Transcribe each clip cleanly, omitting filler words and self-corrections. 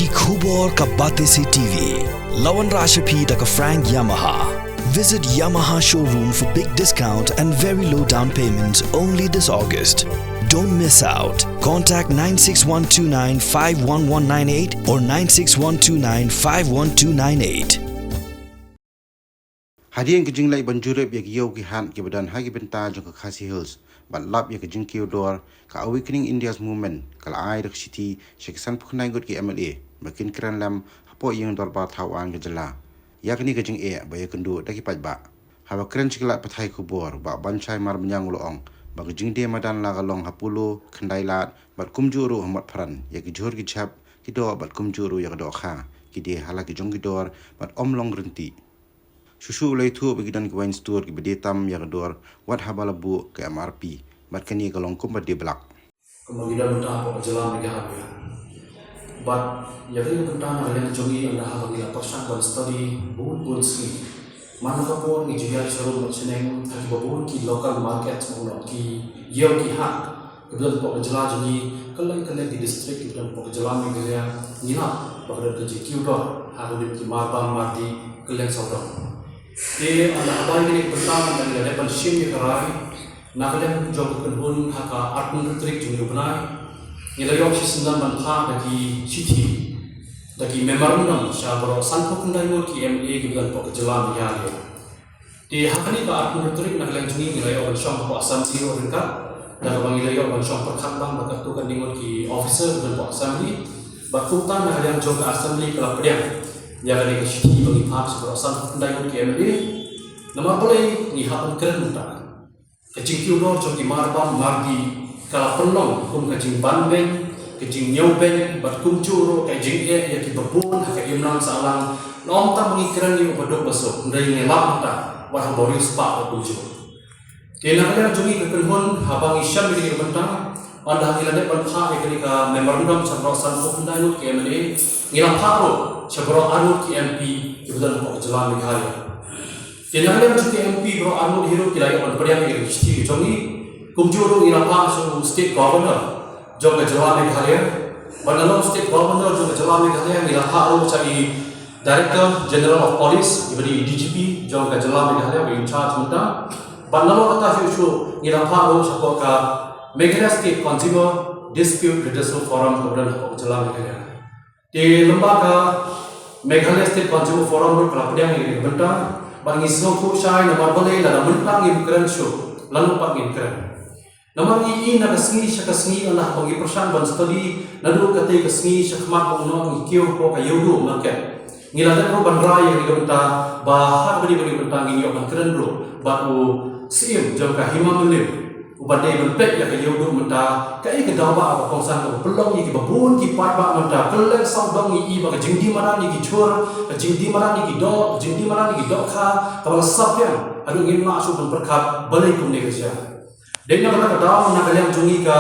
Ki Khubor ka Bate Se TV. Lawan Rashapi da ka Frank Yamaha. Visit Yamaha showroom for big discount and very low down payments only this August. Don't miss out. Contact 96129-51198 or 96129-51298. Hadian kejing lai banjurep ya giyo ki han ki badan hagi benta jong ka Khasi Hills but lap ya kejing kiodor ka Awakening India's movement kala ai dak city sheksan puknai gut ki MLA makin kran lam hapo yang dorba thawan ke jela yakni kejing ba ya kendu daki pajba hawa kran chikla pathai kubor ba banchai mar menyang loong ba kejing de madan la galong hapulo khandai lat bat kumjuru hamat pharan ya ki jor ki chap ki do bat kumjuru ya do kha ki de hala ki jong ki dor bat omlong renti Susu ulai tu bagi dan kawan store ki bedetam yang kedua wat habalabu ke MRP bat kini kalong kumbat di belak. Kemudian mentah apa jalan mereka habis. But yang ini mentah nak yang jongi anda habis la persan dan study buat ski. Mana kapur ni juga seru macam tadi babun ki local market semua ki yau ki hak. Kemudian pok jalan jongi kalau di district kemudian pok jalan mereka ni lah pada kerja kiudah habis di Marbang Mardi keleng saudara. Di anda abang ini pertama dan ada pensiun yang kerai, nak ada job kerjun haka artun retrik jumlah benai, ni dari opsi sendan bantah dari city, dari memorandum siapa sanpok kendai ki MA kemudian pok jalan yang dia. Di haka ni ka artun retrik nak ada jungi ni dari orang syam pok asam zero ringkat, dan orang ni dari orang syam perkat bang bakat tu kan dingut ki officer dan pok assembly, bakutan nak ada job assembly kalau pediam. Yang ada city bagi part seberasan kendai ke MLA nama boleh ni hapan keren muda kecing kiudor jogi Marbang Mardi kalau penolong kum kecing Banbeng kecing Nyaubeng bat kum curo kecing ya ki babun hak imlang salang nom ta bagi keren ni bodok besok ndai ngelap muda wah bori spa kum curo kena ada jogi kekenhon habang isyam di bentang anda hilane bantha ekenika memorandum sabrosan kendai ke MLA ngilang paro sebro anu ki MP kebetulan pok jalan negara. Kena ada macam MP bro anu hero kira yang berperiang yang citi jongi kumjuru irapa so state governor jog jalan negara. Bandalong state governor jog jalan negara irapa anu cari director general of police ibadi DGP jog jalan negara in charge muda. Bandalong kata so irapa anu sapok ka Meghalaya State Consumer Dispute Redressal Forum kebetulan pok jalan negara. Di lembaga Meghalaya State Consumer Forum berkelap yang ini bentang bagi semua pusai nama boleh dalam bentang yang keren show lalu pangin keren. Nama ini nak kesini sekesini anak bagi persan dan studi lalu ketika kesini sekmat pengno ikiu ko kayudu market. Ngilada pro bandrai yang dibentang bahar beri bentang ini orang keren bro baru sim jangka hima melim. Ubadai berpek yang kayudu mentah kai kedawa apa kongsan ko pelong iki babun ki patba mentah keleng saudong i bagi jingdi mana ni ki chur jingdi mana ni ki do jingdi mana ni ki do kha kalau sapyan adu ngin ma su berkat balai kum negara dengan kata kedawa nak kalian jungi ka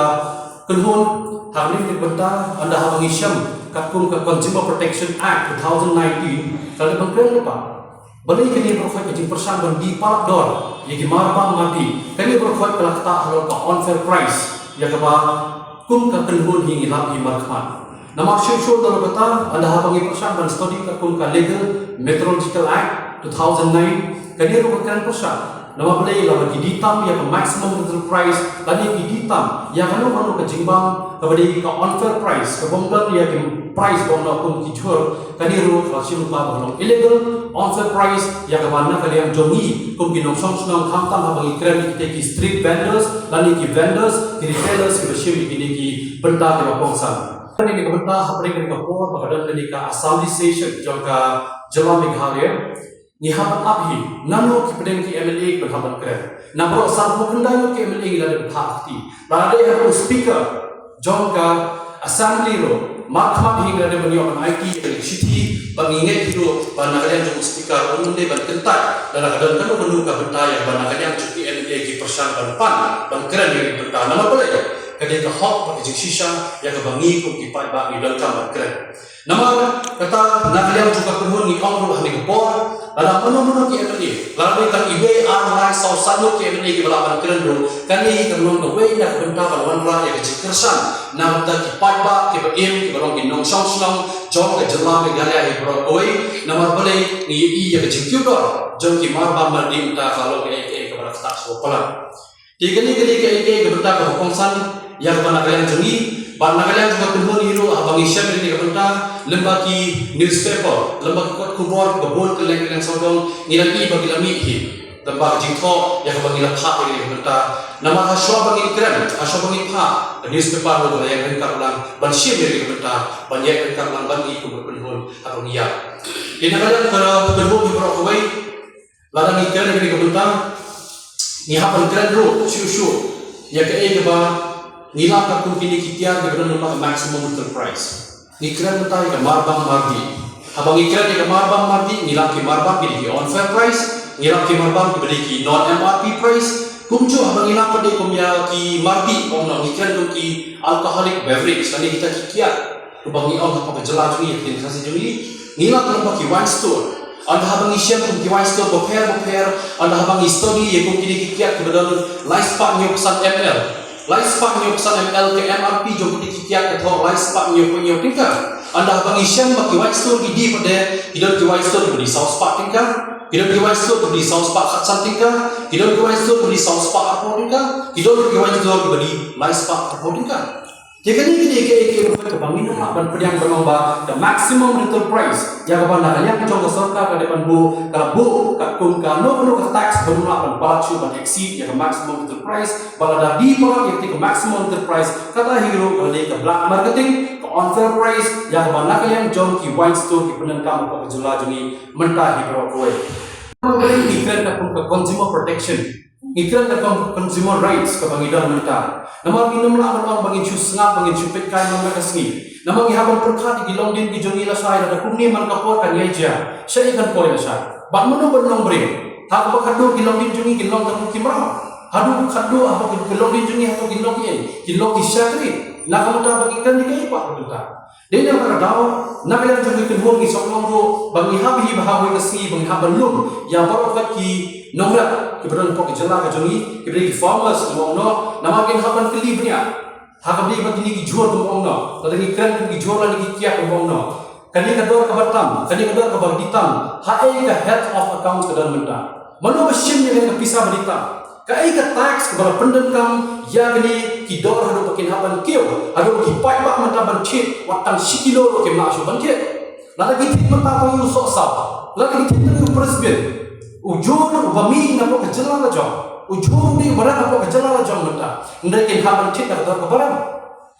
kenhun hamil ni bentah anda habang isyam kakum ka Consumer Protection Act 2019 kalau bangkren lupa balai kini berkhoi kecing persan dan di palak dor yaki Marbang Mardi kami berkhoi kelak tak halal ka unfair price ya kaba kum ka kenhun hingi lap himar kman nama syur dalam kata anda habangi persan dan studi ka kum ka Legal Meteorological Act 2009 kani rupakan persan nama balai la bagi ditam ya ka maximum rental price tadi ki ditam ya kanu ka jimbang kepada ka unfair price ka bongdan ya ki price bongda kum ki jur kani ru rasim pa bong illegal unfair price ya ka mana kalian jongi kum ki nong song song kham tam habangi kren ki street vendors lani ki vendors ki retailers ki bashim ki ki benda ke bangsa ini ke benda hapre ke por bagadan ni ka assembly session jangka jalan Meghalaya ni habat abhi nano ki pedeng ki MLA berhabat keren na bro sarpo kendai ki MLA gila de phakti lade ha speaker jangka assembly ro makmat hingga de menyo IT city banginget hidup banakalian jong speaker unde ban kentat dan kadang kanu kanu ka benda yang banakalian cuki MLA ki persan ban keren ni benda nama boleh kadang ka hot bagi sisa yang bangi ku ki pai ba ni dan kam keren nama kata nakalian juga kunhun ni ong ruh ni kepor dalam penuh ki MLA lalu kan ibe armai sau sanu ki MLA ki balapan keren bro kani kanong no way nak benda balwan ra ya ki kersan na ta ki pai ba ki ba im ki balong ki nong song song jong ke jelam ke galia hi bro koi namar bale ni i ya ke jingkyu dor jong ki mar ba mar di ta kalau ke bar tak so pala tigani ke berta ke kongsan yang bana kalian jengi ban kalian juga kunhon hiro abang isya ke berta lembaki newspaper lembaki kot kubor kebon ke leng sodong ngilaki bagi lami hi tempat jingko yang bagi lapha ke berta nama haswa bagi keren haswa bagi pha newspaper lo yang ringkar ulang ban shim ke berta ban yak ringkar ulang ban i kubor kunhon abang iya ina kalian kalau kunhon hi bro koi ladang ikan ke berta ni hapan keren ro shu ya ke ba nila ka kun kini kitian ke berta maximum retail price ni keren betai ke marbang mardi habang ikran ke marbang mardi nila ki marbang ki on fair price nila ki marbang ki non MRP price kumcu habang ila pade kumya ki mardi ong na ikran ko ki alcoholic beverage kani kita kikiat kubang ong ka pagjela juni kin sasi juni nila ka ki wine store anda habang isyan kum ki wine store boper anda habang study ye kum kini kikiat ke bedon life span nyo pesan ml life span nyo pesan ml ke MRP jo kini kikiat ke tho life span nyo tingkar anda habang isyan baki white store di pada hidon ki white store di south park tingkar hidon ki white store di south park khatsan tingkar hidon ki white store di south park apo tingkar hidon ki white store di life spark apo tingkar jadi ini ke bangin nak ban pediang berlomba the maximum retail price yang kepada yang contoh serta ke depan bu kalau bu kat kum ka no tax bermula ban balacu ban exceed yang maximum retail price pada di pola yang ke maximum retail price kata hero kalau ke black marketing ke unfair price yang kepada yang jom ki wine store ki penan kamu ke jela juni mentah hero kowe kalau iklan ke consumer protection iklan ke consumer rights ke bangidan mentah nama minum lah orang bangin cus ngap bangin cupet kain mana kesni nama ngihaban perkat di gilong din bijong ila sai ada kumni man kapor kan yaja saya ikan koi sai ban mana benong beri tak apa kado gilong din jungi gilong tak kimra hadu kado apa gilong din jungi atau gilong gilong isyakri nak kamu tak bagikan di kai pak betul tak dia yang berdawa nak kalian jungi kedua ni soklong ro bangi habi bahawi kesni bangi haban lum yang barokat ki nomrak kebetulan pok jela ke jungi keberi farmers ngomno nama ken haban kelibnya hakabli bagini ki jual ngomno tadi kran ki jual lagi kiak ngomno kani kador ke batam kani kador ke bagditam hae ka head of account ke dalam menta mano besim yang ke pisah baditam kai ka tax ke bala pendengkam ya kani ki dor hado pakin haban kio hado ki pai bak menta ban chip watang sikilo ke masuk ban chip lagi tik menta ko yu sok sa lagi tik tu presbit ujung ubami na po kejela la jom ujung ni barang apa kejela la jom menta ndai ken haban chit ka dor ka barang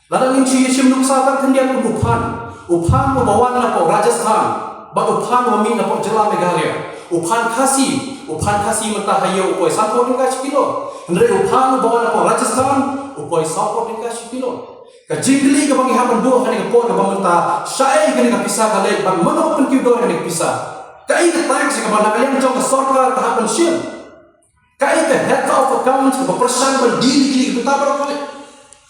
ladang inci yesim nuk satan kendian ku uphan mo bawan na po Rajasthan ba uphan mo mi na po jela Meghalaya uphan khasi menta hayo upoi 1 kilo ndai uphan mo bawan na po Rajasthan upoi 1 kilo ka jingli ka bangi haban bo kani ka po ka menta sai kani ka pisah ka le bang mano pen ki do kani pisah kai ka tax ka bana kalian jong ka sarkar ka haban sim kai ka head of account ka persan ban dili kita berapa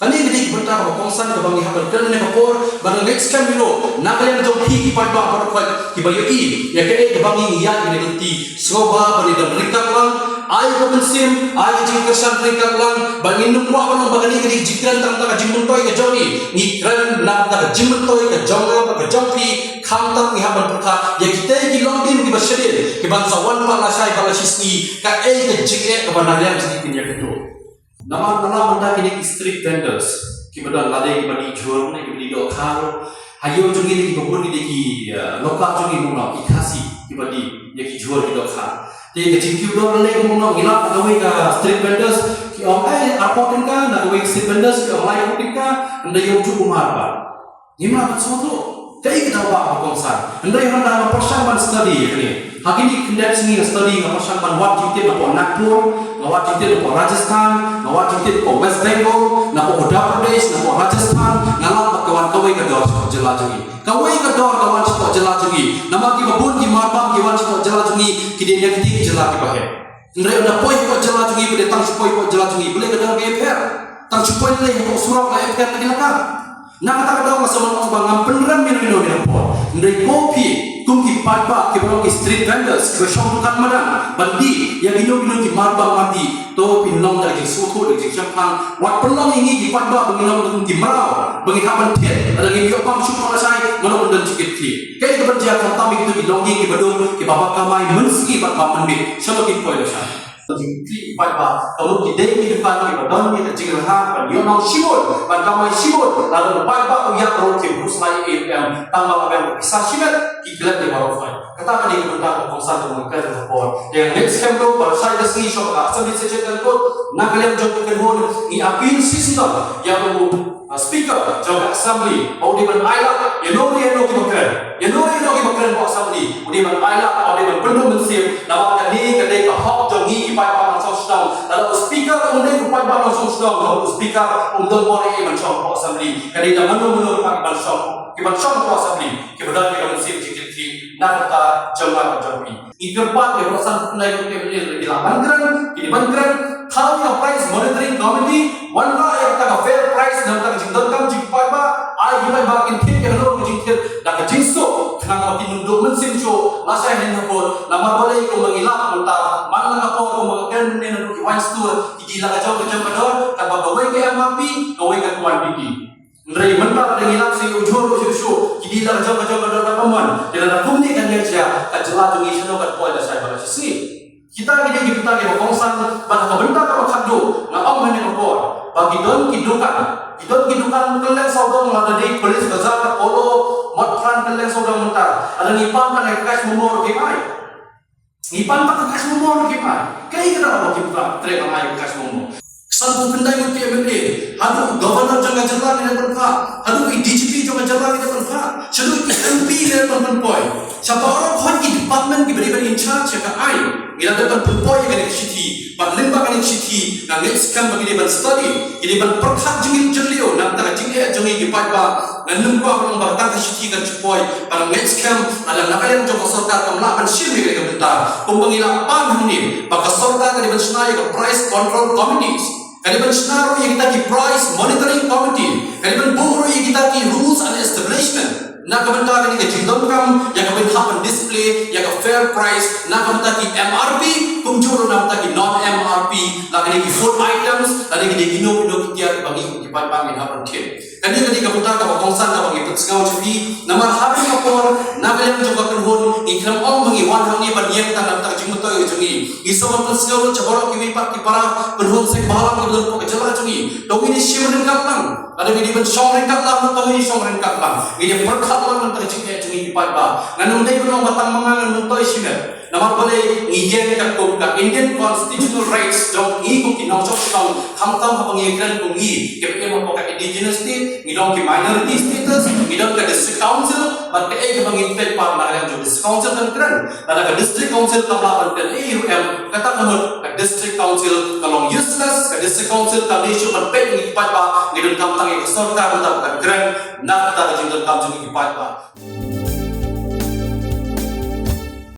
kali ini berita ka kongsan ka bangi haban kan ne ka por bana next time bilo na kalian jong ki pa ba berapa ki bayo i ya ke bangi ya ni ganti soba bani dan rikak lang ai ka bensim ai jing kersan rikak lang bangi nu wa bana bagani ka jikran tang ka jimun toy ka jongi ni kran na ka jimun toy ka jonga ka jongpi khamtam ni haban perka ya kita ki longdin ki basyadin ki bangsa wan pa la sai bala sisni ka ka jike ka bana yang sedikit ya kedua nama benda kini street vendors ki benda lade ki bani jual ni ki bani do kharo hayo jungi ni ki bobon ki lokal jungi muna ki khasi ki bani ya ki jual ki do kha te ki jingkyu do le muna gila gawe ka street vendors ki online apotin ka na gawe street vendors ki online apotin ka anda yo cu umar ba gimana bat soto kai kita ba kongsan anda yo na persamaan study ni hakini kindeps ni study nga persamaan wat jite ba Nagpur ngawat jite ba Rajasthan ngawat jite ba West Bengal na po Uttar Pradesh na po Rajasthan ngalat ba kawan kawai ka dor jela jungi kawai ka dor kawan sto jela jungi nama ki babun ki marbam ki wan sto jela jungi ki dia ki jela ki bahe ndre na poi ko jela jungi bede tang poi ko jela jungi bele ka dor ke fer tang poi le ko surau ka fer ka dilaka na kata ka dor masama ngam penram min po ndre kopi kum ki patba ki bro ki street vendors ke shop dukan mana bandi yang gino-gino di marbang mandi to pinong dari suatu dari Jepang wat pelong ini di padba bengino di marau bengi kapan tiet ada ngi yopang syukur sai mana undan cikit ti kai ke berjaya kami itu di longi di badung ke bapa kamai menski bat bapan bi selakin poin sai Jingkli pada kalau kita ini depan kita don kita jingkir ha pada nong sibut pada kamai sibut lalu pada uyak roti buslai yang tambah apa kisah sibut kita di bawah file kata tadi kita konsal dengan kita report yang next camp tu pada saya sini shop asal di sejajar tu nak kalian jawab kedua ni appeal system yang speaker jawab assembly au di ban island yang kita keren buat assembly di ban island au di ban penuh mensip dapat ni kedai ke hok jongi pai pa song stong lalu speaker kemudian pai pa song stong lalu speaker bore ban song buat assembly kedai dah menu pak ban song buat assembly kemudian kita mensip cikit nak kata jamaah jambi ikerpat ke perasaan naik ke di Bangkran how your price monitoring committee one law yang tak fair price dan tak jingdon jingpai ba ai hibai ba kin thik hello jingthir dak jingso khang makin nunduk mensim show masa hen hapon nama boleh ko mangilak mentah man na ko mangken ne no ki wine store ki gila ka jaw ka jam kador ka ba bawai ke amapi ko wai ka kwan biki Nrai mentah ada ngilak si ujur show ki gila ka jaw kador ka paman dan kumni kan dia cia ka jela tungi sino ka poin da sai ba si kita kita berkongsan pada kebentar kalau kado ngapang mana ngapor bagi don kidukan kalian saudara mengadai polis gazar polo matran kalian saudara mentar ada ngipan kan kas memor kemai ngipan tak kas memor kemai kai kita apa kita trek ai kas memor satu pendai mesti MLA hadu governor jangan jalan ini berhak hadu DGP jangan jalan ini berhak sedu MP ini berhak siapa orang kau di department diberi in charge ya ai ila dapat pempoi kan city ban lemba kan city na next kan bagi dia study ini ban perkhat jingin jerlio nak tak jingin jangi di pada dan lemba orang batang city kan cepoi pada next camp ada nakalian joko sorta kamlapan sini kan bentar pembangila pan ini baka sorta kan dibensenai ke price control committees kan dibensenai yang kita di price monitoring committee kan dibenburu yang kita di rules and establishment nak kebentar ini ke jingdom kam yang kebentar display yang ke fair price nak kebentar di MRP kumjur nak kebentar di non MRP lagi di food items lagi di gino kia bagi kipan pangin hapan tip kan ini kebentar ke kongsan ke bagi petskau jadi nama hari kapor nak kalian coba kenhun ikram om bagi wan hang ni baniak tak nak tak jingmut tu jadi isawat petskau cabarok kiwi pak kipara kenhun sek bahalam kebetul pok jelah jadi dong ini shirin kaplang ada di ben song ring kaplang atau ini song ring kaplang ini perkhalan menteri ciknya jadi pada ngan undai kuno batang mangan mentoi sime nama boleh ngijen kat ko ka Indian constitutional rights dong i ko kinong sok tong hamtam ha pangigran ko ngi ke mo ka indigenous state ngidong ki minority status ngidong ka district council bat ke pangigran pa na jo district council kan kran ka district council tamla ban ke kata kanut ka district council kalong useless ka district council ka issue ban pe ngi pa ngidong kam tangi sorta ban ka kran na ta jingdon kam jing ki pa